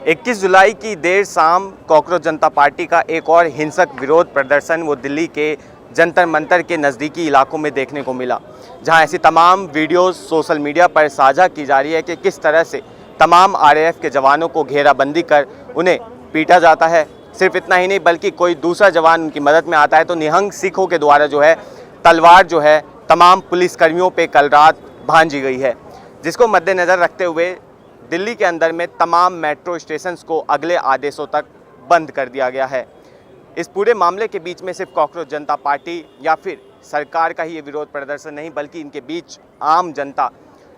21 जुलाई की देर शाम कॉकरोच जनता पार्टी का एक और हिंसक विरोध प्रदर्शन वो दिल्ली के जंतर मंतर के नज़दीकी इलाकों में देखने को मिला, जहां ऐसी तमाम वीडियोस सोशल मीडिया पर साझा की जा रही है कि किस तरह से तमाम आरएएफ के जवानों को घेराबंदी कर उन्हें पीटा जाता है। सिर्फ इतना ही नहीं बल्कि कोई दूसरा जवान उनकी मदद में आता है तो निहंग सिखों के द्वारा जो है तलवार जो है तमाम पुलिसकर्मियों पे कल रात भांजी गई है, जिसको मद्देनज़र रखते हुए दिल्ली के अंदर में तमाम मेट्रो स्टेशंस को अगले आदेशों तक बंद कर दिया गया है। इस पूरे मामले के बीच में सिर्फ कॉकरोच जनता पार्टी या फिर सरकार का ही ये विरोध प्रदर्शन नहीं बल्कि इनके बीच आम जनता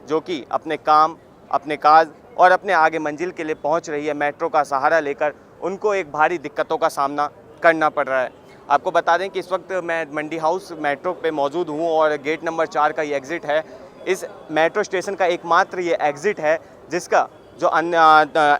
जो कि अपने काम, अपने काज और अपने आगे मंजिल के लिए पहुंच रही है मेट्रो का सहारा लेकर, उनको एक भारी दिक्कतों का सामना करना पड़ रहा है। आपको बता दें कि इस वक्त मैं मंडी हाउस मेट्रो पे मौजूद हूँ और गेट नंबर 4 का ये एग्ज़िट है। इस मेट्रो स्टेशन का एकमात्र ये एग्ज़िट है जिसका जो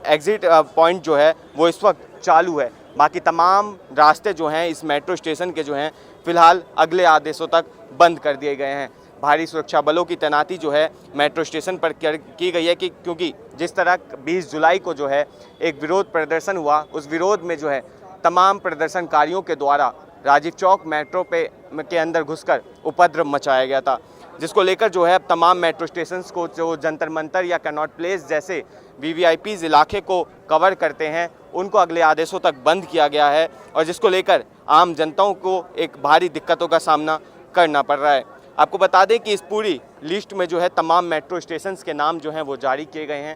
एग्ज़िट पॉइंट जो है वो इस वक्त चालू है। बाकी तमाम रास्ते जो हैं इस मेट्रो स्टेशन के जो हैं फ़िलहाल अगले आदेशों तक बंद कर दिए गए हैं। भारी सुरक्षा बलों की तैनाती जो है मेट्रो स्टेशन पर की गई है कि क्योंकि जिस तरह 20 जुलाई को जो है एक विरोध प्रदर्शन हुआ, उस विरोध में जो है तमाम प्रदर्शनकारियों के द्वारा राजीव चौक मेट्रो के अंदर घुसकर उपद्रव मचाया गया था, जिसको लेकर जो है तमाम मेट्रो स्टेशंस को जो जंतर मंतर या कनॉट प्लेस जैसे वीवीआईपीज़ इलाके को कवर करते हैं उनको अगले आदेशों तक बंद किया गया है और जिसको लेकर आम जनताओं को एक भारी दिक्कतों का सामना करना पड़ रहा है। आपको बता दें कि इस पूरी लिस्ट में जो है तमाम मेट्रो स्टेशंस के नाम जो हैं वो जारी किए गए हैं।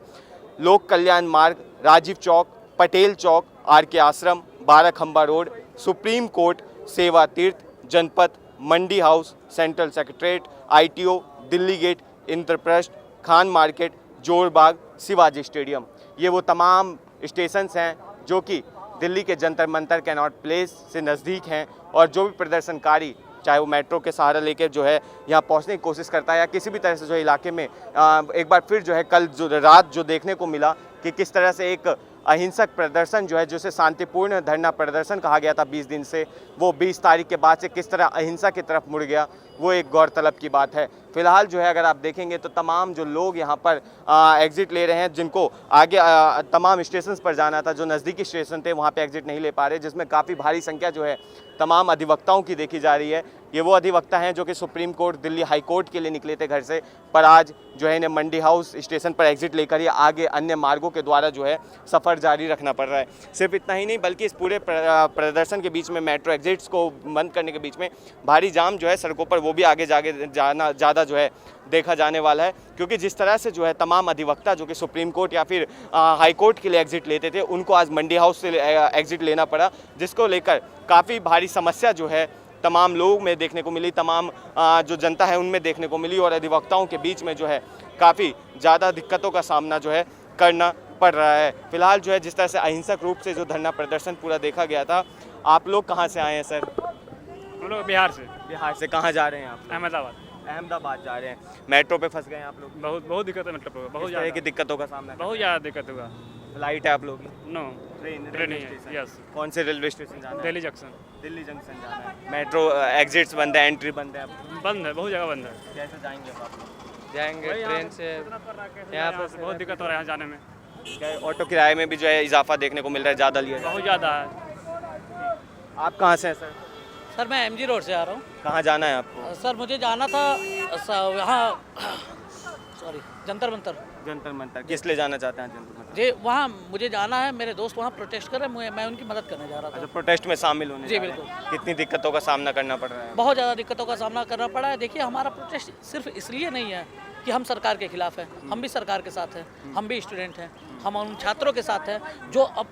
Lok Kalyan Marg, Rajiv Chowk, Patel Chowk, RK Ashram, 12 Khamba Road, Supreme Court, Seva Tirth, Janpath, Mandi House, Central Secretariat, ITO, Delhi Gate, Indraprastha, Khan Market, Jorbagh, Shivaji Stadium. ये वो तमाम स्टेशंस हैं जो कि दिल्ली के जंतर मंतर कैनॉट प्लेस से नज़दीक हैं और जो भी प्रदर्शनकारी चाहे वो मेट्रो के सहारा लेकर जो है यहाँ पहुँचने की कोशिश करता है या किसी भी तरह से जो इलाके में एक बार फिर जो है कल जो रात जो देखने को मिला कि किस तरह से एक अहिंसक प्रदर्शन जो है जिसे शांतिपूर्ण धरना प्रदर्शन कहा गया था 20 दिन से, वो 20 तारीख के बाद से किस तरह अहिंसा की तरफ मुड़ गया, वो एक गौरतलब की बात है। फिलहाल जो है अगर आप देखेंगे तो तमाम जो लोग यहाँ पर एग्ज़िट ले रहे हैं, जिनको आगे तमाम स्टेशंस पर जाना था, जो नज़दीकी स्टेशन थे वहाँ पे एग्ज़िट नहीं ले पा रहे, जिसमें काफ़ी भारी संख्या जो है तमाम अधिवक्ताओं की देखी जा रही है। ये वो अधिवक्ता हैं जो कि supreme court, Delhi high court के लिए निकले थे घर से, पर आज जो है इन्हें मंडी हाउस स्टेशन पर एग्ज़िट लेकर ही आगे अन्य मार्गों के द्वारा जो है सफ़र जारी रखना पड़ रहा है। सिर्फ इतना ही नहीं बल्कि इस पूरे प्रदर्शन के बीच में मेट्रो एग्ज़िट्स को बंद करने के बीच में भारी जाम जो है सड़कों पर वो भी आगे जाना ज़्यादा जो है देखा जाने वाला है, क्योंकि जिस तरह से जो है तमाम अधिवक्ता जो कि सुप्रीम कोर्ट या फिर हाई कोर्ट के लिए एग्ज़िट लेते थे उनको आज मंडी हाउस से एग्ज़िट लेना पड़ा, जिसको लेकर काफ़ी भारी समस्या जो है तमाम लोग में देखने को मिली, तमाम जो जनता है उनमें देखने को मिली और अधिवक्ताओं के बीच में जो है काफ़ी ज़्यादा दिक्कतों का सामना जो है करना पड़ रहा है। फिलहाल जो है जिस तरह से अहिंसक रूप से जो धरना प्रदर्शन पूरा देखा गया था। आप लोग कहाँ से आए हैं सर? हम लोग बिहार से। बिहार से कहाँ जा रहे हैं आप? अहमदाबाद जा रहे हैं। मेट्रो पे फंस गए हैं आप लोग? बहुत दिक्कत है, मतलब बहुत ज़्यादा की दिक्कतों का सामना? बहुत ज़्यादा दिक्कत हुआ। फ्लाइट है आप लोग? नो, ट्रेन है। यस। कौन से रेलवे स्टेशन जाना है? दिल्ली जंक्शन। दिल्ली जंक्शन जाना है। मेट्रो एग्जिट्स बंद है, एंट्री बंद है? बंद है, बहुत जगह बंद है। कैसे जाएंगे आप लोग? जाएंगे ट्रेन से। यहाँ पर बहुत दिक्कत हो रहा है यहाँ जाने में। ऑटो किराए में भी जो है इजाफा देखने को मिल रहा है, ज़्यादा लिया? बहुत ज़्यादा है। आप कहाँ से हैं सर? सर मैं एमजी रोड से आ रहा हूँ। कहाँ जाना है आपको? सर मुझे जाना था यहाँ जंतर मंतर। जंतर मंतर किस लिए जाना चाहते हैं जंतर मंतर? जी वहाँ मुझे जाना है, मेरे दोस्त वहाँ प्रोटेस्ट कर रहे हैं, मैं उनकी मदद करने जा रहा था। अच्छा, प्रोटेस्ट में शामिल होने? जी बिल्कुल। कितनी दिक्कतों का सामना करना पड़ रहा है? बहुत ज़्यादा दिक्कतों का सामना करना पड़ा है। देखिए हमारा प्रोटेस्ट सिर्फ इसलिए नहीं है कि हम सरकार के खिलाफ हैं, हम भी सरकार के साथ हैं, हम भी स्टूडेंट हैं, हम उन छात्रों के साथ हैं जो अब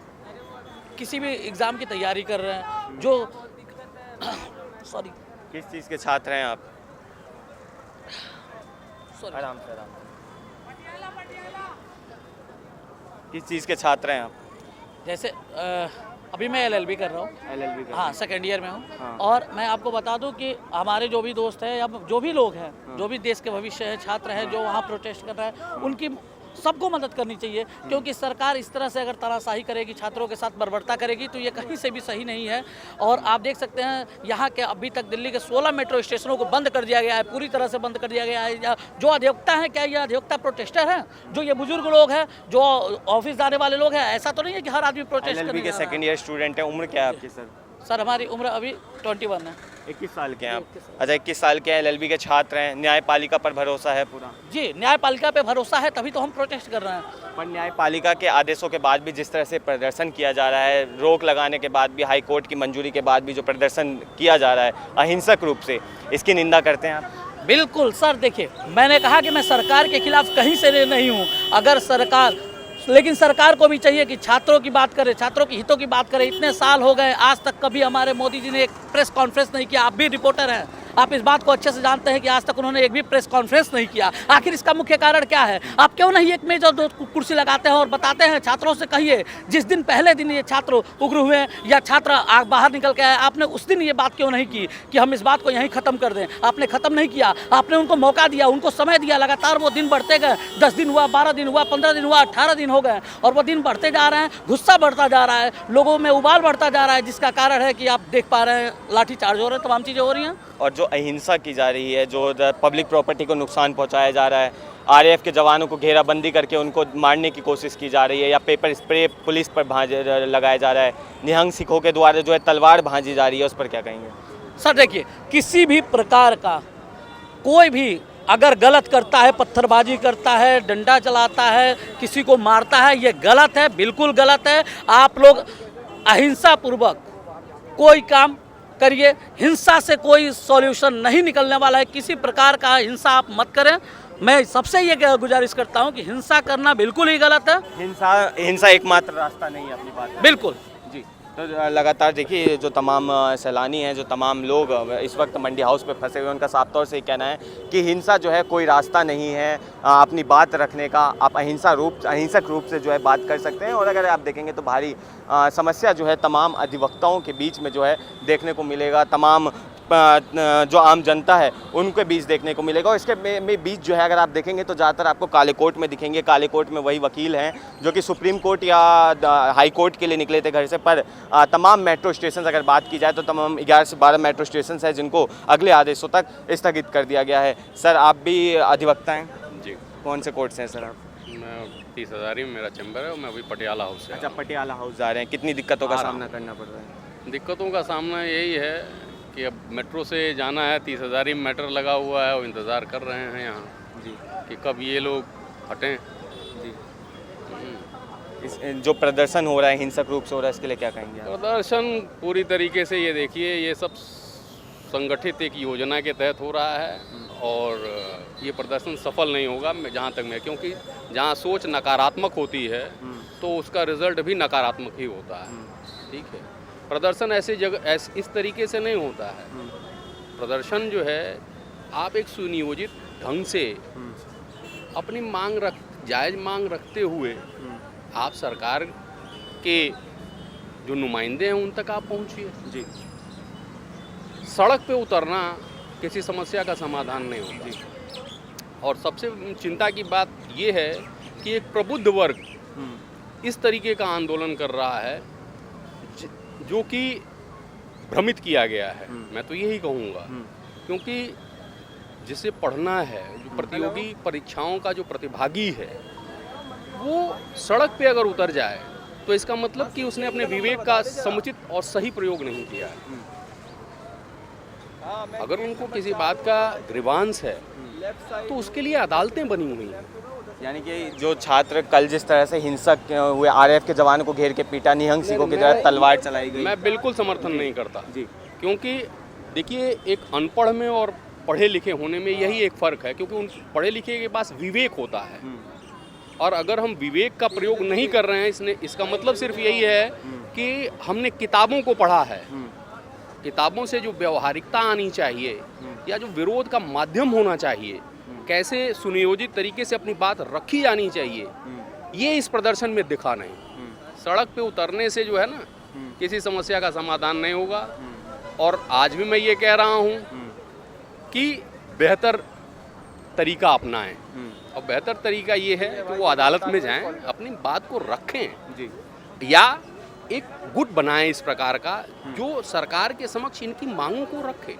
किसी भी एग्ज़ाम की तैयारी कर रहे हैं, जो सॉरी किस चीज़ के छात्र हैं आप? आराम से किस चीज़ के छात्र हैं आप? जैसे अभी मैं एलएलबी कर रहा हूँ। एलएलबी कर? हाँ, सेकेंड ईयर में हूँ। हाँ। और मैं आपको बता दूँ कि हमारे जो भी दोस्त हैं या जो भी लोग हैं, जो भी देश के भविष्य हैं, छात्र हैं जो वहाँ प्रोटेस्ट कर रहे हैं, उनकी सबको मदद करनी चाहिए, क्योंकि सरकार इस तरह से अगर तानाशाही करेगी, छात्रों के साथ बर्बरता करेगी, तो ये कहीं से भी सही नहीं है। और आप देख सकते हैं यहाँ के अभी तक दिल्ली के 16 मेट्रो स्टेशनों को बंद कर दिया गया है, पूरी तरह से बंद कर दिया गया है। जो अधिवक्ता हैं, क्या ये अधिवक्ता प्रोटेस्टर हैं? जो ये बुजुर्ग लोग हैं, जो ऑफिस जाने वाले लोग हैं, ऐसा तो नहीं है कि हर आदमी प्रोटेस्ट एलएलबी के सेकंड ईयर स्टूडेंट है। उम्र क्या है आपकी सर? सर हमारी उम्र अभी 21 है। 21 साल के हैं आप? अच्छा, 21 साल के हैं, एलएलबी के छात्र हैं। न्यायपालिका पर भरोसा है पूरा? जी, न्यायपालिका पे भरोसा है, तभी तो हम प्रोटेस्ट कर रहे हैं। पर न्यायपालिका के आदेशों के बाद भी जिस तरह से प्रदर्शन किया जा रहा है, रोक लगाने के बाद भी, हाई कोर्ट की मंजूरी के बाद भी जो प्रदर्शन किया जा रहा है अहिंसक रूप से, इसकी निंदा करते हैं आप? बिल्कुल सर, देखिए मैंने कहा कि मैं सरकार के खिलाफ कहीं से नहीं हूँ। अगर सरकार, लेकिन सरकार को भी चाहिए कि छात्रों की बात करे, छात्रों के हितों की बात करे। इतने साल हो गए, आज तक कभी हमारे मोदी जी ने एक प्रेस कॉन्फ्रेंस नहीं किया। आप भी रिपोर्टर हैं, आप इस बात को अच्छे से जानते हैं कि आज तक उन्होंने एक भी प्रेस कॉन्फ्रेंस नहीं किया। आखिर इसका मुख्य कारण क्या है? आप क्यों नहीं एक मेज और 2 कुर्सी लगाते हैं और बताते हैं, छात्रों से कहिए, जिस दिन पहले दिन ये छात्र उग्र हुए या छात्र बाहर निकल के आए, आपने उस दिन ये बात क्यों नहीं की कि हम इस बात को यहीं ख़त्म कर दें? आपने ख़त्म नहीं किया, आपने उनको मौका दिया, उनको समय दिया, लगातार वो दिन बढ़ते गए। 10 दिन हुआ, 12 दिन हुआ, 15 दिन हुआ, 18 दिन हो गए, और वो दिन बढ़ते जा रहे हैं। गुस्सा बढ़ता जा रहा है, लोगों में उबाल बढ़ता जा रहा है, जिसका कारण है कि आप देख पा रहे हैं लाठीचार्ज हो रहे हैं, तमाम चीज़ें हो रही हैं। और जो अहिंसा की जा रही है, जो पब्लिक प्रॉपर्टी को नुकसान पहुंचाया जा रहा है, आरएएफ के जवानों को घेराबंदी करके उनको मारने की कोशिश की जा रही है, या पेपर स्प्रे पुलिस पर लगाया जा रहा है, निहंग सिखों के द्वारा जो है तलवार भांजी जा रही है, उस पर क्या कहेंगे? सर देखिए, किसी भी प्रकार का कोई भी अगर गलत करता है, पत्थरबाजी करता है, डंडा चलाता है, किसी को मारता है, ये गलत है, बिल्कुल गलत है। आप लोग अहिंसा पूर्वक कोई काम करिए, हिंसा से कोई सॉल्यूशन नहीं निकलने वाला है। किसी प्रकार का हिंसा आप मत करें। मैं सबसे ये गुजारिश करता हूं कि हिंसा करना बिल्कुल ही गलत है। हिंसा एकमात्र रास्ता नहीं है अपनी बात। बिल्कुल जी, तो लगातार देखिए, जो तमाम सैलानी हैं, जो तमाम लोग इस वक्त मंडी हाउस पे फंसे हुए हैं, उनका साफ तौर से कहना है कि हिंसा जो है कोई रास्ता नहीं है अपनी बात रखने का। आप अहिंसक रूप से जो है बात कर सकते हैं। और अगर आप देखेंगे तो भारी समस्या जो है तमाम अधिवक्ताओं के बीच में जो है देखने को मिलेगा, तमाम जो आम जनता है उनके बीच देखने को मिलेगा। और इसके में बीच जो है अगर आप देखेंगे तो ज़्यादातर आपको काले कोर्ट में दिखेंगे। काले कोर्ट में वही वकील हैं जो कि सुप्रीम कोर्ट या हाई कोर्ट के लिए निकले थे घर से। पर तमाम मेट्रो स्टेशन अगर बात की जाए तो तमाम 11 से 12 मेट्रो स्टेशन हैं जिनको अगले आदेशों तक स्थगित कर दिया गया है। सर, आप भी अधिवक्ता हैं? जी, कौन से कोर्ट से हैं सर आप? मैं 30,000 ही मेरा चैम्बर है और मैं अभी पटियाला हाउस से। अच्छा, पटियाला हाउस जा रहे हैं। कितनी दिक्कतों का सामना करना पड़ रहा है? दिक्कतों का सामना यही है कि अब मेट्रो से जाना है, 30,000 ही मेट्रो लगा हुआ है और इंतज़ार कर रहे हैं यहाँ जी कि कब ये लोग हटें। जी। इस जो प्रदर्शन हो रहा है हिंसक रूप से हो रहा है, इसके लिए क्या कहेंगे आप? प्रदर्शन पूरी तरीके से ये देखिए, ये सब संगठित एक योजना के तहत हो रहा है और ये प्रदर्शन सफल नहीं होगा जहाँ तक मैं, क्योंकि जहाँ सोच नकारात्मक होती है तो उसका रिजल्ट भी नकारात्मक ही होता है। ठीक है, प्रदर्शन ऐसी जगह इस तरीके से नहीं होता है। प्रदर्शन जो है आप एक सुनियोजित ढंग से अपनी जायज़ मांग रखते हुए आप सरकार के जो नुमाइंदे हैं उन तक आप पहुँचिए। जी, सड़क पे उतरना किसी समस्या का समाधान नहीं होता। और सबसे चिंता की बात ये है कि एक प्रबुद्ध वर्ग इस तरीके का आंदोलन कर रहा है जो कि भ्रमित किया गया है। मैं तो यही कहूँगा, क्योंकि जिसे पढ़ना है, जो प्रतियोगी परीक्षाओं का जो प्रतिभागी है, वो सड़क पे अगर उतर जाए तो इसका मतलब कि उसने अपने विवेक का समुचित और सही प्रयोग नहीं किया है। अगर उनको किसी बात का ग्रीवांस है तो उसके लिए अदालतें बनी हुई हैं। यानी कि जो छात्र कल जिस तरह से हिंसक हुए, आरएएफ के जवानों को घेर के पीटा, निहंग सिखों की तरह तलवार चलाई गई, मैं बिल्कुल समर्थन नहीं करता जी। क्योंकि देखिए, एक अनपढ़ में और पढ़े लिखे होने में यही एक फ़र्क है, क्योंकि उन पढ़े लिखे के पास विवेक होता है और अगर हम विवेक का प्रयोग नहीं कर रहे हैं, इसका मतलब सिर्फ यही है कि हमने किताबों को पढ़ा है। किताबों से जो व्यवहारिकता आनी चाहिए या जो विरोध का माध्यम होना चाहिए, कैसे सुनियोजित तरीके से अपनी बात रखी जानी चाहिए, ये इस प्रदर्शन में दिखा नहीं। सड़क पे उतरने से जो है ना, किसी समस्या का समाधान नहीं होगा। और आज भी मैं ये कह रहा हूँ कि बेहतर तरीका अपनाएं। और बेहतर तरीका ये है कि वो अदालत में जाएं, अपनी बात को रखें जी या एक गुट बनाएं इस प्रकार का जो सरकार के समक्ष इनकी मांगों को रखे।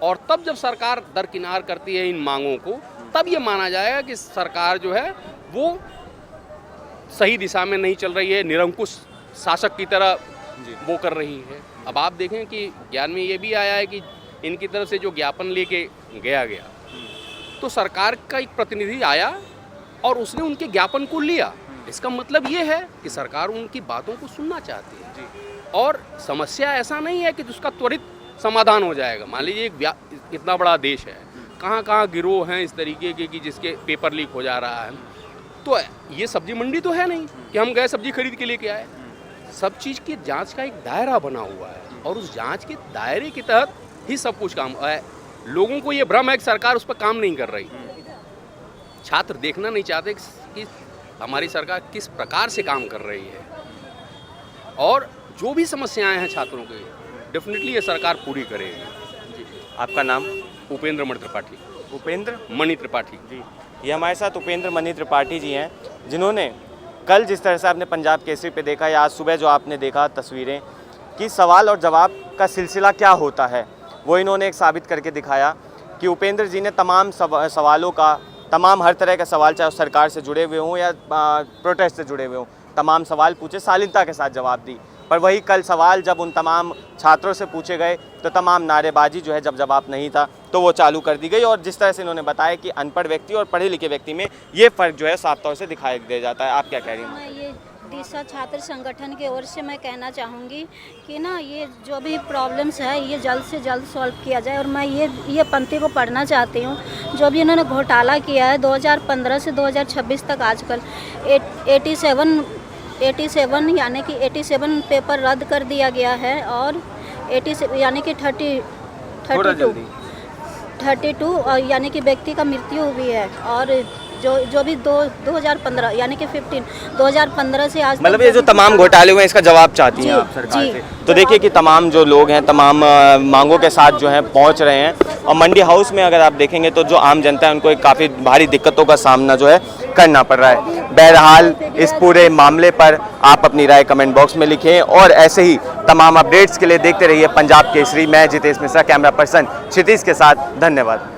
और तब जब सरकार दरकिनार करती है इन मांगों को, तब ये माना जाएगा कि सरकार जो है वो सही दिशा में नहीं चल रही है, निरंकुश शासक की तरह वो कर रही है। अब आप देखें कि ज्ञान में ये भी आया है कि इनकी तरफ से जो ज्ञापन लेके गया तो सरकार का एक प्रतिनिधि आया और उसने उनके ज्ञापन को लिया। इसका मतलब ये है कि सरकार उनकी बातों को सुनना चाहती है और समस्या ऐसा नहीं है कि उसका त्वरित समाधान हो जाएगा। मान लीजिए एक इतना बड़ा देश है, कहाँ कहाँ गिरोह हैं इस तरीके के कि जिसके पेपर लीक हो जा रहा है। तो ये सब्जी मंडी तो है नहीं कि हम गए सब्जी खरीद के लेके आए। सब चीज़ की जांच का एक दायरा बना हुआ है और उस जांच के दायरे के तहत ही सब कुछ काम है। लोगों को ये भ्रम है कि सरकार उस पर काम नहीं कर रही। छात्र देखना नहीं चाहते कि हमारी सरकार किस प्रकार से काम कर रही है और जो भी समस्याएं हैं छात्रों की डेफिनेटली ये सरकार पूरी करेगी। आपका नाम? उपेंद्र मणि त्रिपाठी। उपेंद्र मणि त्रिपाठी जी, ये हमारे साथ उपेंद्र मणि त्रिपाठी जी हैं, जिन्होंने कल जिस तरह से आपने पंजाब केसरी पे देखा या आज सुबह जो आपने देखा तस्वीरें कि सवाल और जवाब का सिलसिला क्या होता है, वो इन्होंने एक साबित करके दिखाया कि उपेंद्र जी ने तमाम सवालों का, तमाम हर तरह के सवाल, चाहे सरकार से जुड़े हुए हों या प्रोटेस्ट से जुड़े हुए हों, तमाम सवाल पूछे, शालीनता के साथ जवाब दी। पर वही कल सवाल जब उन तमाम छात्रों से पूछे गए तो तमाम नारेबाजी जो है, जब जवाब नहीं था तो वो चालू कर दी गई। और जिस तरह से इन्होंने बताया कि अनपढ़ व्यक्ति और पढ़े लिखे व्यक्ति में ये फ़र्क जो है साफ तौर से दिखाई दे जाता है। आप क्या कह रही हैं? मैं ये दिशा छात्र संगठन की ओर से मैं कहना चाहूँगी कि ना ये जो भी प्रॉब्लम्स है ये जल्द से जल्द सॉल्व किया जाए। और मैं ये पंक्ति को पढ़ना चाहती हूँ जो भी इन्होंने घोटाला किया है 2015 से 2026 तक आजकल 87 यानी कि 87 पेपर रद्द कर दिया गया है और 87 यानी कि 32 और यानी कि व्यक्ति का मृत्यु हुई है। और जो भी 2015 यानी कि 2015 से आज मतलब ये जो तमाम घोटाले हुए हैं इसका जवाब चाहती हैं आप सरकार से? तो देखिए कि तमाम जो लोग हैं तमाम मांगों के साथ जो है पहुंच रहे हैं और मंडी हाउस में अगर आप देखेंगे तो जो आम जनता है उनको एक काफ़ी भारी दिक्कतों का सामना जो है करना पड़ रहा है। बहरहाल इस पूरे मामले पर आप अपनी राय कमेंट बॉक्स में लिखें और ऐसे ही तमाम अपडेट्स के लिए देखते रहिए पंजाब केसरी। मैं जितेश मिश्रा, कैमरा पर्सन क्षितिज के साथ, धन्यवाद।